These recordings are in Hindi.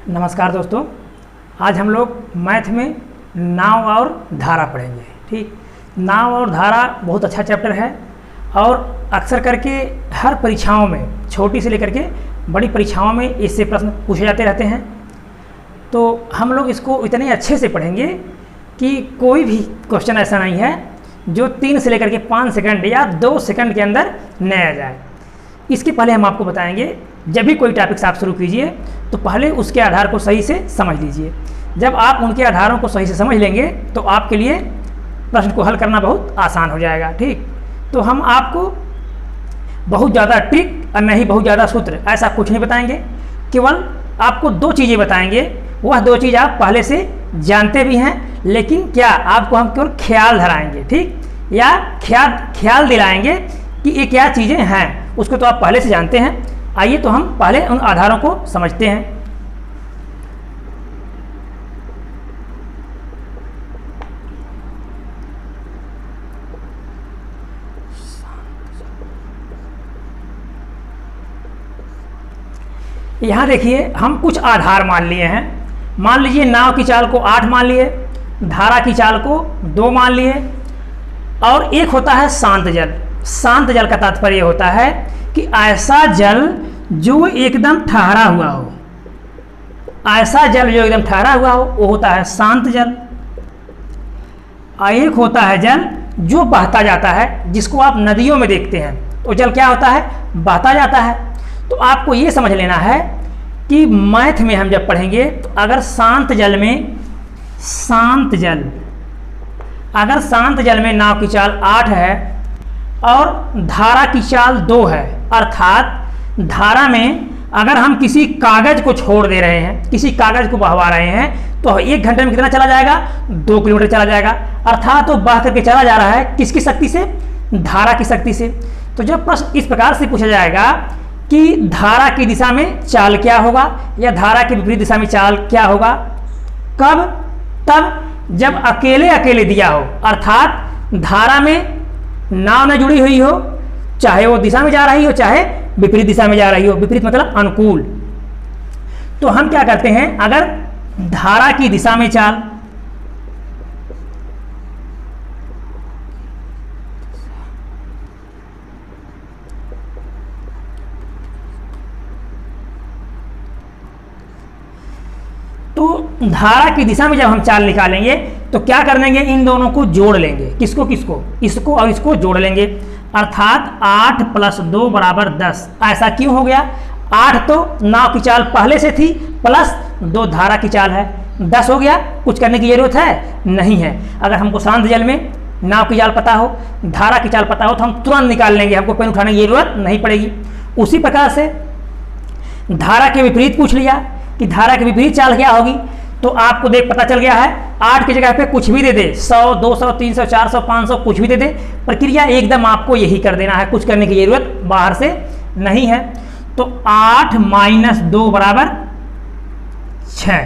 नमस्कार दोस्तों, आज हम लोग मैथ में नाव और धारा पढ़ेंगे। ठीक, नाव और धारा बहुत अच्छा चैप्टर है और अक्सर करके हर परीक्षाओं में, छोटी से लेकर के बड़ी परीक्षाओं में इससे प्रश्न पूछे जाते रहते हैं। तो हम लोग इसको इतने अच्छे से पढ़ेंगे कि कोई भी क्वेश्चन ऐसा नहीं है जो 3 से लेकर के 5 सेकंड या 2 सेकंड के अंदर न आ जाए। इसके पहले हम आपको बताएंगे, जब भी कोई टॉपिक्स आप शुरू कीजिए तो पहले उसके आधार को सही से समझ लीजिए। जब आप उनके आधारों को सही से समझ लेंगे तो आपके लिए प्रश्न को हल करना बहुत आसान हो जाएगा। ठीक, तो हम आपको बहुत ज़्यादा ट्रिक और नहीं बहुत ज़्यादा सूत्र ऐसा कुछ नहीं बताएंगे, केवल आपको 2 चीज़ें बताएंगे। वह 2 चीज़ आप पहले से जानते भी हैं, लेकिन क्या आपको हम केवल ख्याल धराएंगे, ठीक, या ख्याल दिलाएंगे कि ये क्या चीज़ें हैं। उसको तो आप पहले से जानते हैं। आइए तो हम पहले उन आधारों को समझते हैं। यहाँ देखिए, हम कुछ आधार मान लिए हैं। मान लीजिए नाव की चाल को 8 मान लिए, धारा की चाल को 2 मान लिए, और एक होता है शांत जल। शांत जल का तात्पर्य होता है कि ऐसा जल जो एकदम ठहरा हुआ हो, ऐसा जल जो एकदम ठहरा हुआ हो वो होता है शांत जल। एक होता है जल जो बहता जाता है, जिसको आप नदियों में देखते हैं, तो जल क्या होता है, बहता जाता है। तो आपको ये समझ लेना है कि मैथ में हम जब पढ़ेंगे तो अगर शांत जल में नाव की चाल 8 है और धारा की चाल 2 है, अर्थात धारा में अगर हम किसी कागज को छोड़ दे रहे हैं, किसी कागज को बहवा रहे हैं, तो 1 घंटे में कितना चला जाएगा, 2 किलोमीटर चला जाएगा। अर्थात वो बह करके चला जा रहा है किसकी शक्ति से, धारा की शक्ति से। तो जब प्रश्न इस प्रकार से पूछा जाएगा कि धारा की दिशा में चाल क्या होगा या धारा की विपरीत दिशा में चाल क्या होगा, कब, तब जब अकेले अकेले दिया हो, अर्थात धारा में नाव में जुड़ी हुई हो, चाहे वो दिशा में जा रही हो चाहे विपरीत दिशा में जा रही हो। विपरीत मतलब अनुकूल। तो हम क्या करते हैं, अगर धारा की दिशा में चाल, तो धारा की दिशा में जब हम चाल निकालेंगे तो क्या कर लेंगे, इन दोनों को जोड़ लेंगे। किसको किसको, इसको और इसको जोड़ लेंगे, अर्थात 8 + 2 = 10। ऐसा क्यों हो गया, 8 तो नाव की चाल पहले से थी, प्लस 2 धारा की चाल है, 10 हो गया। कुछ करने की जरूरत है नहीं है। अगर हमको शांत जल में नाव की चाल पता हो, धारा की चाल पता हो, तो हम तुरंत निकाल लेंगे, हमको पेन उठाने की जरूरत नहीं पड़ेगी। उसी प्रकार से धारा के विपरीत पूछ लिया कि धारा की विपरीत चाल क्या होगी, तो आपको देख पता चल गया है, 8 की जगह पे कुछ भी दे दे, 100, 200, 300, 400, 500 कुछ भी दे दे, प्रक्रिया एकदम आपको यही कर देना है, कुछ करने की जरूरत बाहर से नहीं है। तो 8 - 2 = 6,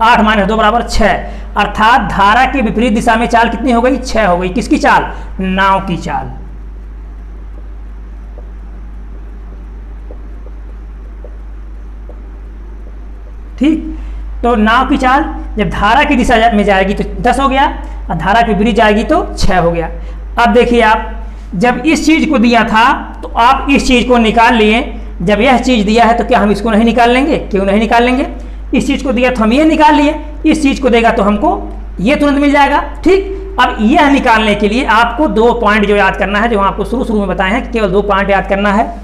8 - 2 = 6, अर्थात धारा के विपरीत दिशा में चाल कितनी हो गई, 6 हो गई। किसकी चाल, नाव की चाल। ठीक, तो नाव की चाल जब धारा की दिशा में जाएगी तो 10 हो गया, और धारा के विपरीत जाएगी तो 6 हो गया। अब देखिए, आप जब इस चीज को दिया था तो आप इस चीज को निकाल लिए, जब यह चीज दिया है तो क्या हम इसको नहीं निकाल लेंगे, क्यों नहीं निकाल लेंगे। इस चीज को दिया तो हम ये निकाल लिए, इस चीज को देगा तो हमको ये तुरंत मिल जाएगा। ठीक, अब यह निकालने के लिए आपको 2 पॉइंट जो याद करना है, जो आपको शुरू में बताए हैं, केवल 2 पॉइंट याद करना है।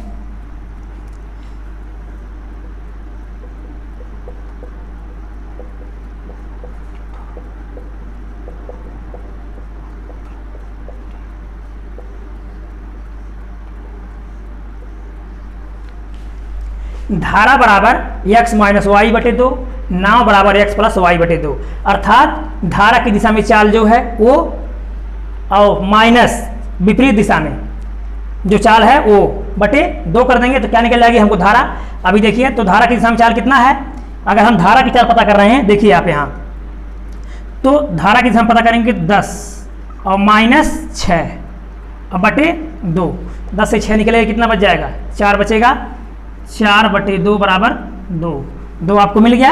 धारा बराबर x - y/2, नाव बराबर x + y/2, अर्थात धारा की दिशा में चाल जो है वो, और माइनस विपरीत दिशा में जो चाल है वो बटे 2 कर देंगे तो क्या निकल जाएगी हमको धारा। अभी देखिए, तो धारा की दिशा में चाल कितना है, अगर हम धारा की चाल पता कर रहे हैं, देखिए आप यहाँ, तो धारा की दिशा में पता करेंगे 10 और -6 और बटे 2, 10 से 6 निकलेगा, कितना बच जाएगा, 4 बचेगा। 4/2 = 2, 2 आपको मिल गया।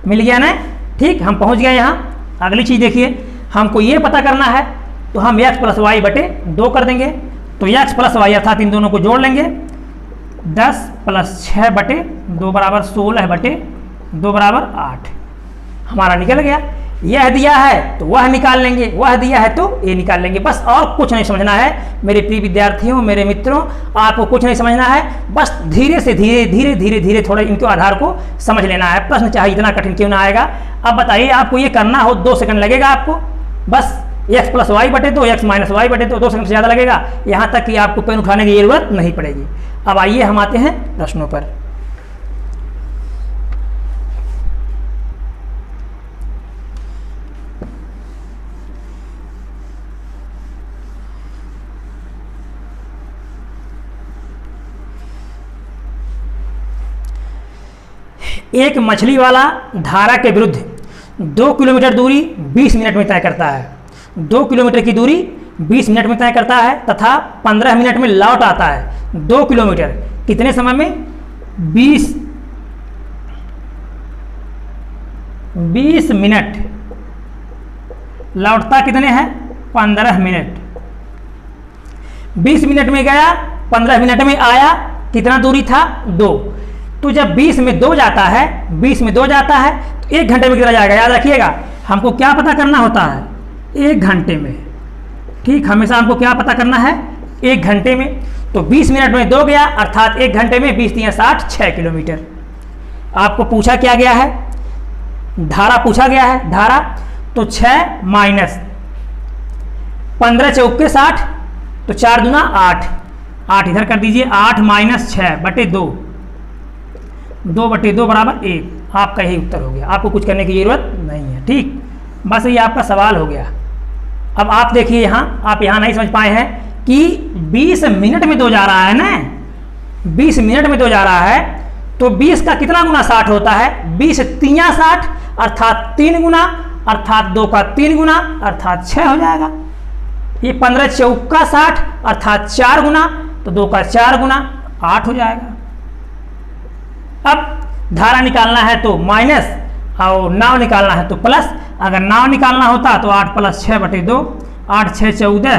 मिल गया ना। ठीक, हम पहुंच गए यहाँ। अगली चीज़ देखिए, हमको ये पता करना है तो हम x प्लस वाई बटे 2 कर देंगे। तो x प्लस वाई अर्थात इन दोनों को जोड़ लेंगे। 10 प्लस 6 बटे 2 बराबर 16 बटे 2 बराबर 8 हमारा निकल गया। यह दिया है तो वह निकाल लेंगे, वह दिया है तो ये निकाल लेंगे। बस और कुछ नहीं समझना है मेरे प्रिय विद्यार्थियों, मेरे मित्रों, आपको कुछ नहीं समझना है। बस धीरे से धीरे धीरे धीरे धीरे थोड़ा इनके आधार को समझ लेना है। प्रश्न चाहे इतना कठिन क्यों ना आएगा। अब बताइए, आपको ये करना हो 2 सेकंड लगेगा आपको। बस x प्लस वाई बटे 2, x माइनस वाई बटे 2 सेकंड से ज़्यादा लगेगा। यहाँ तक कि आपको पेन उठाने की जरूरत नहीं पड़ेगी। अब आइए हम आते हैं प्रश्नों पर। एक मछली वाला धारा के विरुद्ध 2 किलोमीटर दूरी 20 मिनट में तय करता है। 2 किलोमीटर की दूरी 20 मिनट में तय करता है तथा 15 मिनट में लौट आता है। 2 किलोमीटर कितने समय में? 20 मिनट। लौटता कितने हैं? 15 मिनट। 20 मिनट में गया, 15 मिनट में आया। कितना दूरी था? 2। तो जब 20 में 2 जाता है, 20 में 2 जाता है तो 1 घंटे में कितना जाएगा? याद रखिएगा, हमको क्या पता करना होता है? 1 घंटे में। ठीक, हमेशा हमको क्या पता करना है? 1 घंटे में। तो 20 मिनट में 2 गया अर्थात 1 घंटे में 20 × 60 6 किलोमीटर। आपको पूछा क्या गया है? धारा पूछा गया है, धारा। तो 6 माइनस 15 चौके 60, तो 4 दूना 8। 8 इधर कर दीजिए। 8 माइनस 6 बटे 2, 2 बटे 2 बराबर 1। आपका यही उत्तर हो गया। आपको कुछ करने की जरूरत नहीं है। ठीक, बस ये आपका सवाल हो गया। अब आप देखिए यहाँ, आप यहाँ नहीं समझ पाए हैं कि 20 मिनट में 2 जा रहा है ना। 20 मिनट में 2 जा रहा है तो 20 का कितना गुना 60 होता है? 20 × 60 अर्थात 3 गुना, अर्थात 2 का 3 गुना अर्थात 6 हो जाएगा। ये 15 चौका 60 अर्थात 4 गुना, तो 2 का 4 गुना 8 हो जाएगा। अब धारा निकालना है तो माइनस और नाव निकालना है तो प्लस। अगर नाव निकालना होता तो 8 + 6 बटे 2, 8 × 6 14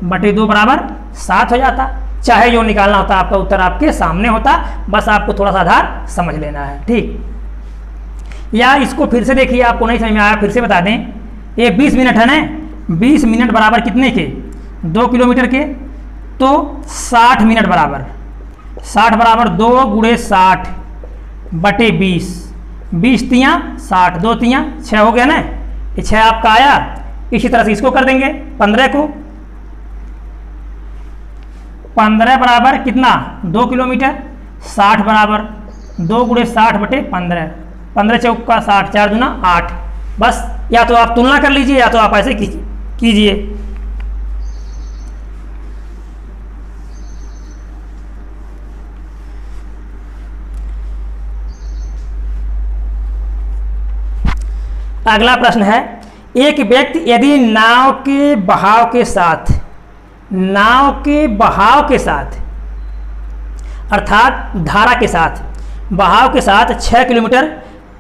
बटे 2 बराबर 7 हो जाता। चाहे जो निकालना होता, आपका उत्तर आपके सामने होता। बस आपको थोड़ा सा आधार समझ लेना है। ठीक, या इसको फिर से देखिए, आपको नहीं समझ में आया फिर से बता दें। ये 20 मिनट है ना। 20 मिनट बराबर कितने के? 2 किलोमीटर के। तो 60 मिनट बराबर 60 बराबर 2 × 60 बटे 20। 20 × 60, 2 × 6 हो गया ना। ये 6 आपका आया। इसी तरह से इसको कर देंगे 15 को। 15 बराबर कितना? 2 किलोमीटर। 60 बराबर 2 × 60 बटे 15। 15 चौका 60, 4 दूना 8। बस या तो आप तुलना कर लीजिए या तो आप ऐसे कीजिए। अगला प्रश्न है, एक व्यक्ति यदि नाव के बहाव के साथ अर्थात धारा के साथ, बहाव के साथ 6 किलोमीटर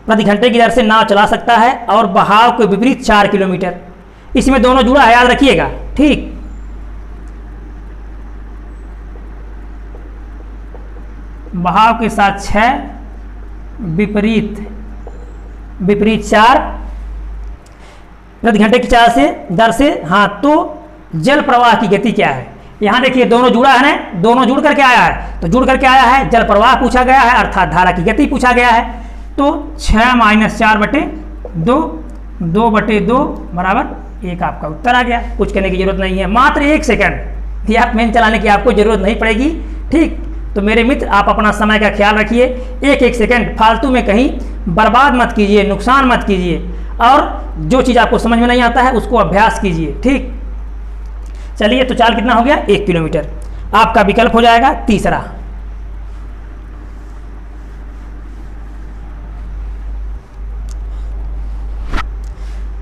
प्रति घंटे की दर से नाव चला सकता है और बहाव के विपरीत 4 किलोमीटर। इसमें दोनों जुड़ा है, याद रखिएगा। ठीक, बहाव के साथ 6, विपरीत 4 प्रति घंटे की 4 से दर से। हाँ, तो जल प्रवाह की गति क्या है? यहाँ देखिए दोनों जुड़ा है ना, दोनों जुड़ करके आया है। तो जुड़ करके आया है, जल प्रवाह पूछा गया है अर्थात धारा की गति पूछा गया है। तो 6 - 4 बटे 2, 2 बटे 2 बराबर 1 आपका उत्तर आ गया। कुछ करने की जरूरत नहीं है, मात्र 1 सेकंड या पेन चलाने की आपको जरूरत नहीं पड़ेगी। ठीक, तो मेरे मित्र, आप अपना समय का ख्याल रखिए। 1 सेकंड फालतू में कहीं बर्बाद मत कीजिए, नुकसान मत कीजिए। और जो चीज़ आपको समझ में नहीं आता है उसको अभ्यास कीजिए। ठीक, चलिए, तो चाल कितना हो गया? 1 किलोमीटर। आपका विकल्प हो जाएगा तीसरा।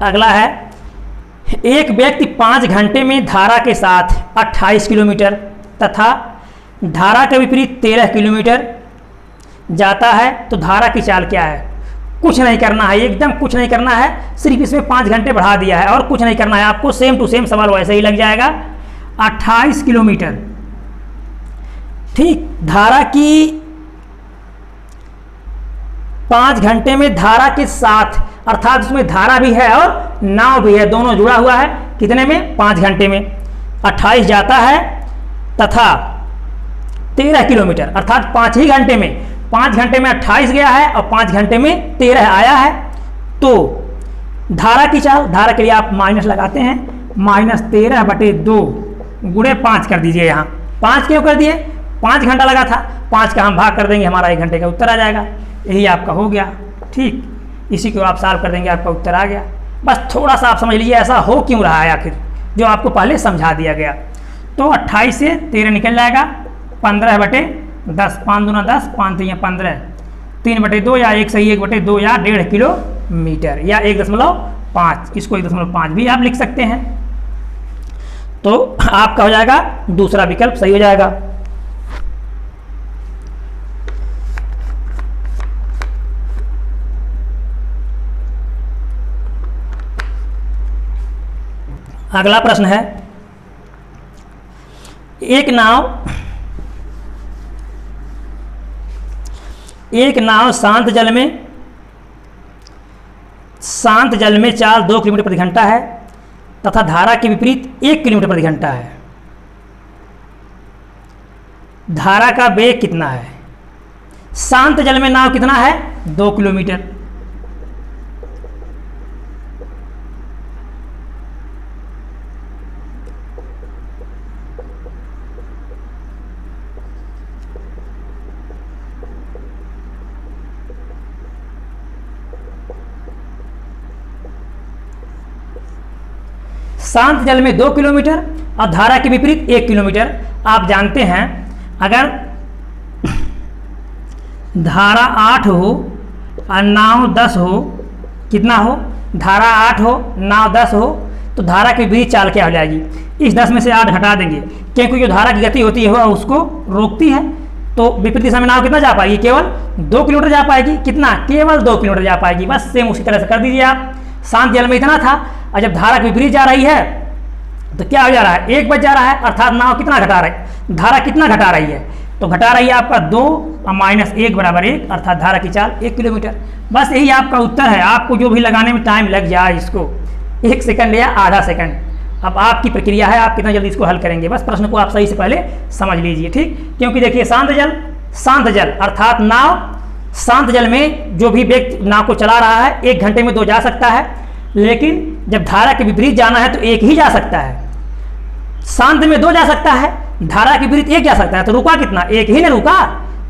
अगला है, एक व्यक्ति 5 घंटे में धारा के साथ 28 किलोमीटर तथा धारा के विपरीत 13 किलोमीटर जाता है तो धारा की चाल क्या है? कुछ नहीं करना है, एकदम कुछ नहीं करना है, सिर्फ इसमें 5 घंटे बढ़ा दिया है और कुछ नहीं करना है आपको। सेम टू सेम सवाल वैसे ही लग जाएगा। 28 किलोमीटर, ठीक। धारा की 5 घंटे में धारा के साथ, अर्थात उसमें धारा भी है और नाव भी है, दोनों जुड़ा हुआ है। कितने में? 5 घंटे में 28 जाता है तथा 13 किलोमीटर, अर्थात 5 ही घंटे में, 5 घंटे में 28 गया है और 5 घंटे में 13 आया है। तो धारा की चाल, धारा के लिए आप माइनस लगाते हैं, -13/2 गुणे 5 कर दीजिए। यहाँ 5 क्यों कर दिए? 5 घंटा लगा था, 5 का हम भाग कर देंगे, हमारा 1 घंटे का उत्तर आ जाएगा। यही आपका हो गया, ठीक। इसी को आप सॉल्व कर देंगे, आपका उत्तर आ गया। बस थोड़ा सा आप समझ लीजिए ऐसा हो क्यों रहा है आखिर, जो आपको पहले समझा दिया गया। तो 28 से 13 निकल जाएगा, 15/10, 5 दूना 10, 5 3 15, 3/2 या 1 सही 1/2 या 1.5 किलोमीटर या 1.5, इसको 1.5 भी आप लिख सकते हैं। तो आपका हो जाएगा दूसरा विकल्प सही हो जाएगा। अगला प्रश्न है, एक नाव शांत जल में चाल 2 किलोमीटर प्रति घंटा है तथा धारा के विपरीत 1 किलोमीटर प्रति घंटा है। धारा का वेग कितना है? शांत जल में नाव कितना है? 2 किलोमीटर। शांत जल में 2 किलोमीटर और धारा के विपरीत 1 किलोमीटर। आप जानते हैं अगर धारा 8 हो और नाव 10 हो, कितना हो? धारा 8 हो, नाव 10 हो, तो धारा के विपरीत चाल क्या हो जाएगी? इस 10 में से 8 घटा देंगे, क्योंकि जो धारा की गति होती है वह उसको रोकती है। तो विपरीत दिशा में नाव कितना जा पाएगी? केवल 2 किलोमीटर जा पाएगी। कितना? केवल 2 किलोमीटर जा पाएगी। बस सेम उसी तरह से कर दीजिए आप। शांत जल में इतना था और जब धारा के विपरीत जा रही है तो क्या हो जा रहा है? 1 बच जा रहा है, अर्थात नाव कितना घटा रही है? धारा कितना घटा रही है? तो घटा रही है आपका 2 और -1 = 1, अर्थात धारा की चाल 1 किलोमीटर। बस यही आपका उत्तर है। आपको जो भी लगाने में टाइम लग जाए, इसको 1 सेकंड या आधा सेकंड, अब आपकी प्रक्रिया है, आप कितना जल्दी इसको हल करेंगे। बस प्रश्न को आप सही से पहले समझ लीजिए, ठीक। क्योंकि देखिए शांत जल अर्थात नाव, शांत जल में जो भी व्यक्ति नाव को चला रहा है 1 घंटे में 2 जा सकता है, लेकिन जब धारा के विपरीत जाना है तो 1 ही जा सकता है। शांत में 2 जा सकता है, धारा के विपरीत 1 जा सकता है, तो रुका कितना? 1 ही ना रुका,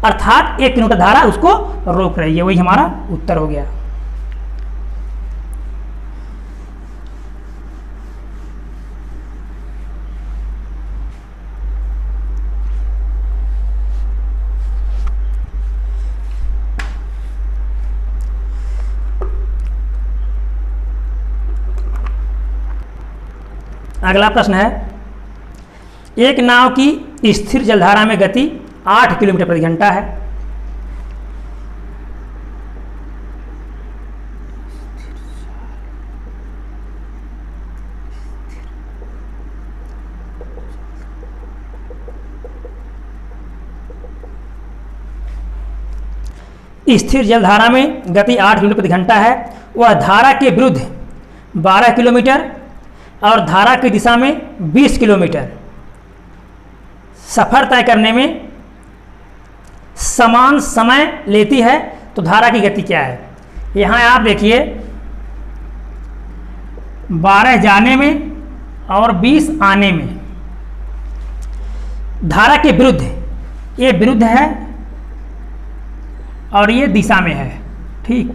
अर्थात 1 किलोमीटर धारा उसको रोक रही है। वही हमारा उत्तर हो गया। अगला प्रश्न है, एक नाव की स्थिर जलधारा में गति 8 किलोमीटर प्रति घंटा है। स्थिर जलधारा में गति 8 किलोमीटर प्रति घंटा है। वह धारा के विरुद्ध 12 किलोमीटर और धारा की दिशा में 20 किलोमीटर सफर तय करने में समान समय लेती है, तो धारा की गति क्या है? यहाँ आप देखिए 12 जाने में और 20 आने में, धारा के विरुद्ध, ये विरुद्ध है और ये दिशा में है, ठीक।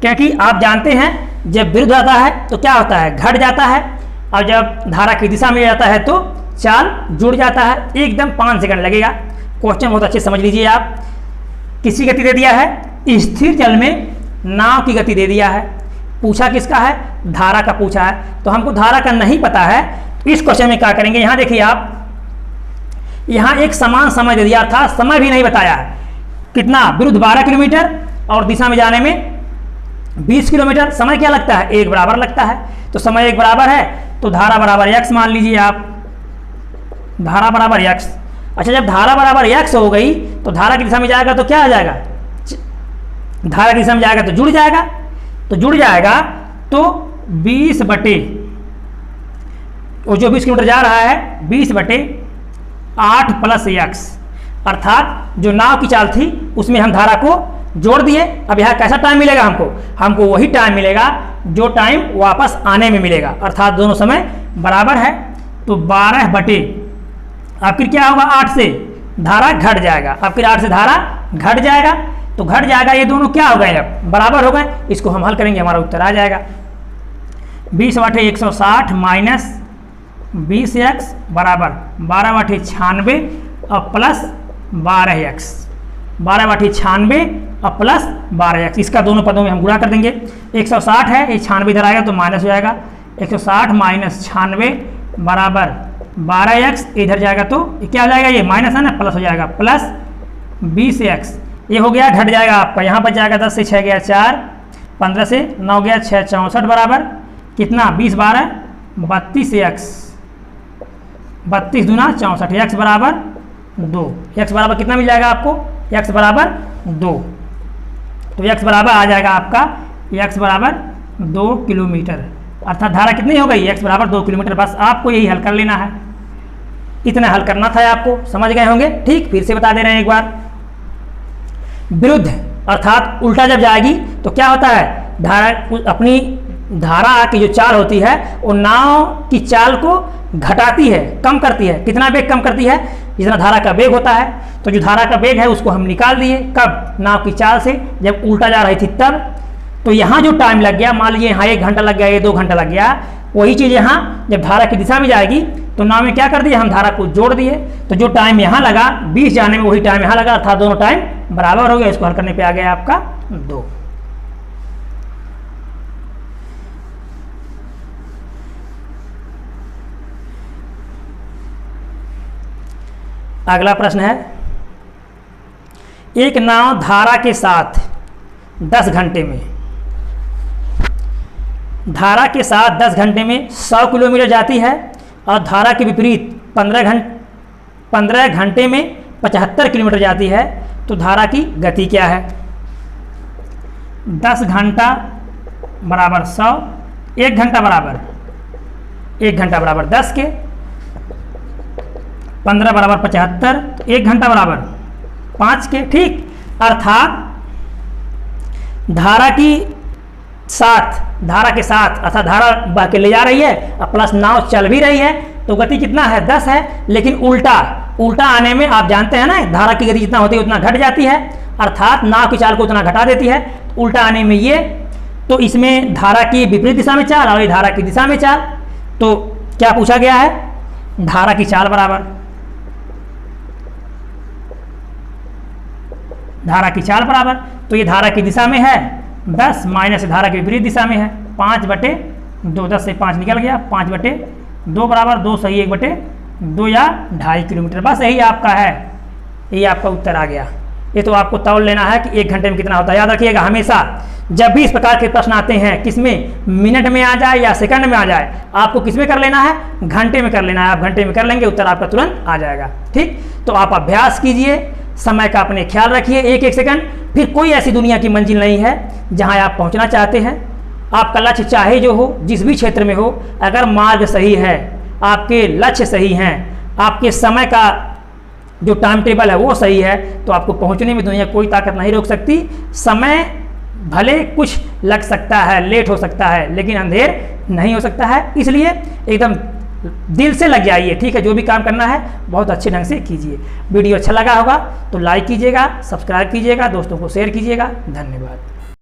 क्योंकि आप जानते हैं जब विरुद्ध आता है तो क्या होता है? घट जाता है, और जब धारा की दिशा में जाता है तो चाल जुड़ जाता है। एकदम 5 सेकंड लगेगा। क्वेश्चन बहुत अच्छे समझ लीजिए आप। किसी गति दे दिया है, स्थिर जल में नाव की गति दे दिया है। पूछा किसका है? धारा का पूछा है। तो हमको धारा का नहीं पता है, इस क्वेश्चन में क्या करेंगे? यहाँ देखिए आप, यहाँ एक समान समय दे दिया था, समय भी नहीं बताया है। कितना? विरुद्ध 12 किलोमीटर और दिशा में जाने में 20 किलोमीटर, समय क्या लगता है, 1 बराबर लगता है। तो समय 1 बराबर है तो धारा बराबर x मान लीजिए आप, धारा बराबर x। अच्छा, जब धारा बराबर x हो गई तो धारा की दिशा में जाएगा तो क्या आ जाएगा, धारा की दिशा में जाएगा तो जुड़ जाएगा, तो जुड़ जाएगा तो 20 बटे, वो जो 20 किलोमीटर जा रहा है 20 बटे 8 प्लस x, अर्थात जो नाव की चाल थी उसमें हम धारा को जोड़ दिए। अब यहाँ कैसा टाइम मिलेगा हमको, हमको वही टाइम मिलेगा जो टाइम वापस आने में मिलेगा, अर्थात दोनों समय बराबर है। तो 12 बटे, अब फिर क्या होगा, 8 से धारा घट जाएगा, अब फिर 8 से धारा घट जाएगा, तो घट जाएगा, ये दोनों क्या हो गए, अब बराबर हो गए। इसको हम हल करेंगे, हमारा उत्तर आ जाएगा 20 बटे 160 माइनस 20x बराबर 12 बटे 96 और प्लस 12x, 12 बटे 96 और प्लस 12x, इसका दोनों पदों में हम गुणा कर देंगे। 160 है, ये 96 इधर आएगा तो माइनस हो जाएगा, 160 माइनस 96 बराबर 12x, इधर जाएगा तो क्या हो जाएगा, ये माइनस है ना, प्लस हो जाएगा, प्लस 20x, ये हो गया, घट जाएगा आपका, यहाँ बच जाएगा 10 से 6 गया 4, 15 से 9 गया 6, 64 बराबर कितना, 20 12 32x, 32 दूना 64, x बराबर 2, x बराबर कितना मिल जाएगा आपको, x बराबर 2, तो x बराबर आ जाएगा आपका, x बराबर 2 किलोमीटर, अर्थात धारा कितनी हो गई, x बराबर 2 किलोमीटर। बस आपको यही हल कर लेना है, इतना हल करना था आपको, समझ गए होंगे। ठीक, फिर से बता दे रहे हैं एक बार, विरुद्ध अर्थात उल्टा जब जाएगी तो क्या होता है, धारा अपनी धारा की जो चाल होती है वो नाव की चाल को घटाती है, कम करती है। कितना वेग कम करती है, जितना धारा का वेग होता है। तो जो धारा का वेग है उसको हम निकाल दिए, कब, नाव की चाल से, जब उल्टा जा रही थी तब। तो यहाँ जो टाइम लग गया, मान लीजिए यहाँ 1 घंटा लग गया, ये 2 घंटा लग गया, वही चीज़ यहाँ जब धारा की दिशा में जाएगी तो नाव में क्या कर दिया, हम धारा को जोड़ दिए, तो जो टाइम यहाँ लगा 20 जाने में वही टाइम यहाँ लगा, अर्थात दोनों टाइम बराबर हो गया। इसको हल करने पे आ गया आपका 2। अगला प्रश्न है, एक नाव धारा के साथ 10 घंटे में, धारा के साथ 10 घंटे में 100 किलोमीटर जाती है और धारा के विपरीत 15 घंटे में 75 किलोमीटर जाती है, तो धारा की गति क्या है। 10 घंटा बराबर 100, 1 घंटा बराबर 10 के, 15 बराबर 75, 1 घंटा बराबर 5 के। ठीक, अर्थात धारा के साथ अर्थात धारा बह के ले जा रही है और प्लस नाव चल भी रही है, तो गति कितना है, 10 है। लेकिन उल्टा आने में आप जानते हैं ना, धारा की गति जितना होती है उतना घट जाती है, अर्थात नाव की चाल को उतना घटा देती है। उल्टा आने में ये, तो इसमें धारा की विपरीत दिशा में चाल और ये धारा की दिशा में चाल। तो क्या पूछा गया है, धारा की चाल बराबर, धारा की चाल बराबर, तो ये धारा की दिशा में है 10 माइनस धारा की विपरीत दिशा में है 5 बटे 2, 10 से 5 निकल गया, 5 बटे 2 बराबर 2 सही 1 बटे 2 या 2.5 किलोमीटर। बस यही आपका है, यही आपका उत्तर आ गया। ये तो आपको तौल लेना है कि 1 घंटे में कितना होता है। याद रखिएगा हमेशा जब भी इस प्रकार के प्रश्न आते हैं, किसमें, मिनट में आ जाए या सेकंड में आ जाए, आपको किसमें कर लेना है, घंटे में कर लेना है। आप घंटे में कर लेंगे, उत्तर आपका तुरंत आ जाएगा। ठीक, तो आप अभ्यास कीजिए, समय का अपने ख्याल रखिए, 1-1 सेकंड। फिर कोई ऐसी दुनिया की मंजिल नहीं है जहां आप पहुंचना चाहते हैं। आपका लक्ष्य चाहे जो हो, जिस भी क्षेत्र में हो, अगर मार्ग सही है, आपके लक्ष्य सही हैं, आपके समय का जो टाइम टेबल है वो सही है, तो आपको पहुंचने में दुनिया कोई ताकत नहीं रोक सकती। समय भले कुछ लग सकता है, लेट हो सकता है, लेकिन अंधेर नहीं हो सकता है। इसलिए एकदम दिल से लग जाइए। ठीक है, जो भी काम करना है बहुत अच्छे ढंग से कीजिए। वीडियो अच्छा लगा होगा तो लाइक कीजिएगा, सब्सक्राइब कीजिएगा, दोस्तों को शेयर कीजिएगा। धन्यवाद।